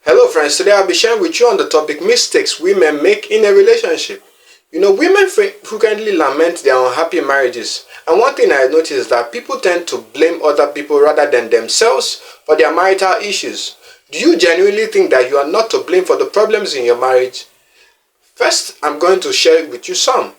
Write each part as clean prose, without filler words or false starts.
Hello friends, today I'll be sharing with you on the topic mistakes women make in a relationship. Women frequently lament their unhappy marriages, and one thing I notice is that people tend to blame other people rather than themselves for their marital issues. Do you genuinely think that you are not to blame for the problems in your marriage? First, I'm going to share with you some.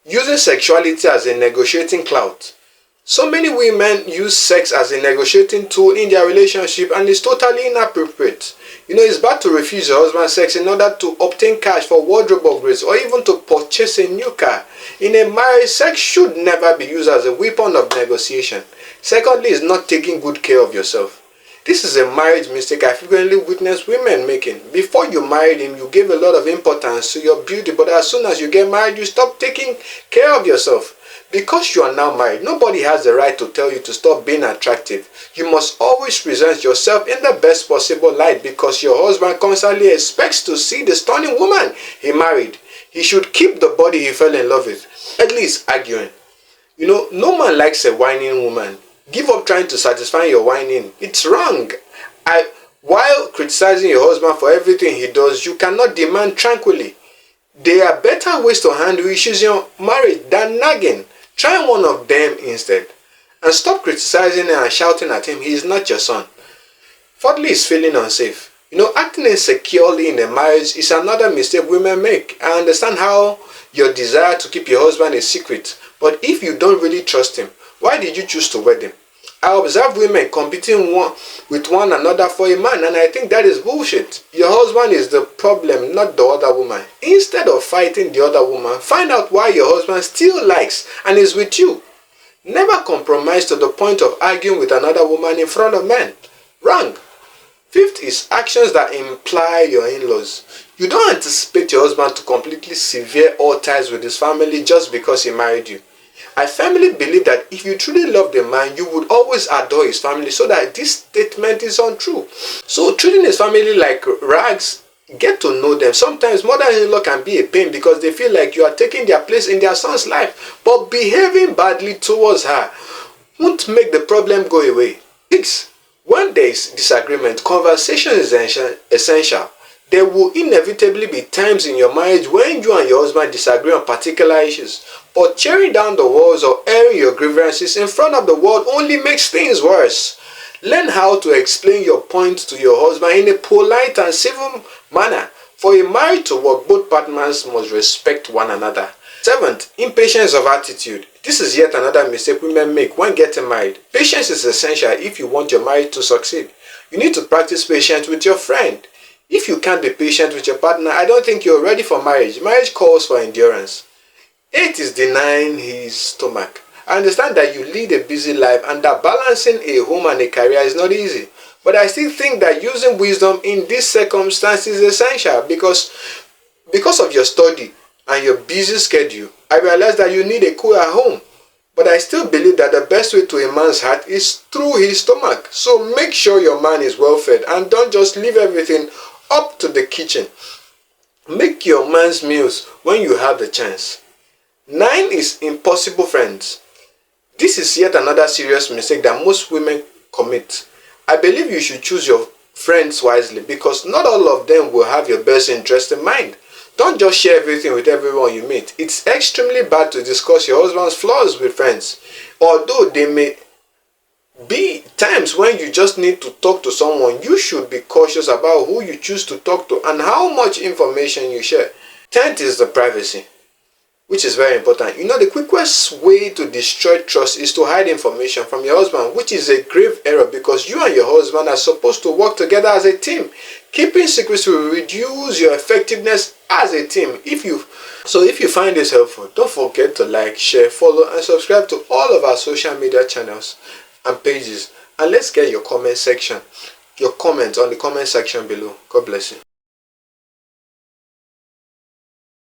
Using sexuality as a negotiating clout. So many women use sex as a negotiating tool in their relationship, and it's totally inappropriate. It's bad to refuse your husband sex in order to obtain cash for wardrobe upgrades or even to purchase a new car. In a marriage, sex should never be used as a weapon of negotiation. Secondly, is not taking good care of yourself. This is a marriage mistake I frequently witness women making. Before you married him, you gave a lot of importance to your beauty, but as soon as you get married, you stop taking care of yourself. Because you are now married, nobody has the right to tell you to stop being attractive. You must always present yourself in the best possible light because your husband constantly expects to see the stunning woman he married. He should keep the body he fell in love with, at least arguing. No man likes a whining woman. Give up trying to satisfy your whining. It's wrong. While criticizing your husband for everything he does, you cannot demand tranquilly. There are better ways to handle issues in your marriage than nagging. Try one of them instead. And stop criticizing him and shouting at him. He is not your son. Fourthly is feeling unsafe. Acting insecurely in a marriage is another mistake women make. I understand how your desire to keep your husband a secret. But if you don't really trust him, why did you choose to wed him? I observe women competing with one another for a man, and I think that is bullshit. Your husband is the problem, not the other woman. Instead of fighting the other woman, find out why your husband still likes and is with you. Never compromise to the point of arguing with another woman in front of men. Wrong. Fifth is actions that imply your in-laws. You don't anticipate your husband to completely sever all ties with his family just because he married you. I firmly believe that if you truly love the man, you would always adore his family, so that this statement is untrue. So treating his family like rags, get to know them. Sometimes mother-in-law can be a pain because they feel like you are taking their place in their son's life, but behaving badly towards her won't make the problem go away. 6. When there is disagreement, conversation is essential. There will inevitably be times in your marriage when you and your husband disagree on particular issues. But tearing down the walls or airing your grievances in front of the world only makes things worse. Learn how to explain your point to your husband in a polite and civil manner. For a marriage to work, both partners must respect one another. 7th, impatience of attitude. This is yet another mistake women make when getting married. Patience is essential if you want your marriage to succeed. You need to practice patience with your friend. If you can't be patient with your partner, I don't think you're ready for marriage. Marriage calls for endurance. 8 is denying his stomach. I understand that you lead a busy life and that balancing a home and a career is not easy. But I still think that using wisdom in this circumstance is essential because of your study and your busy schedule. I realize that you need a cooler home. But I still believe that the best way to a man's heart is through his stomach. So make sure your man is well fed and don't just leave everything up to the kitchen. Make your man's meals when you have the chance. 9 is impossible friends. This is yet another serious mistake that most women commit. I believe you should choose your friends wisely because not all of them will have your best interest in mind. Don't just share everything with everyone you meet. It's extremely bad to discuss your husband's flaws with friends. Although there may be times when you just need to talk to someone, you should be cautious about who you choose to talk to and how much information you share. 10th is the privacy, which is very important. The quickest way to destroy trust is to hide information from your husband, which is a grave error because you and your husband are supposed to work together as a team. Keeping secrets will reduce your effectiveness as a team. If you find this helpful, don't forget to like, share, follow, and subscribe to all of our social media channels and pages. And let's get your comment on the comment section below. God bless you.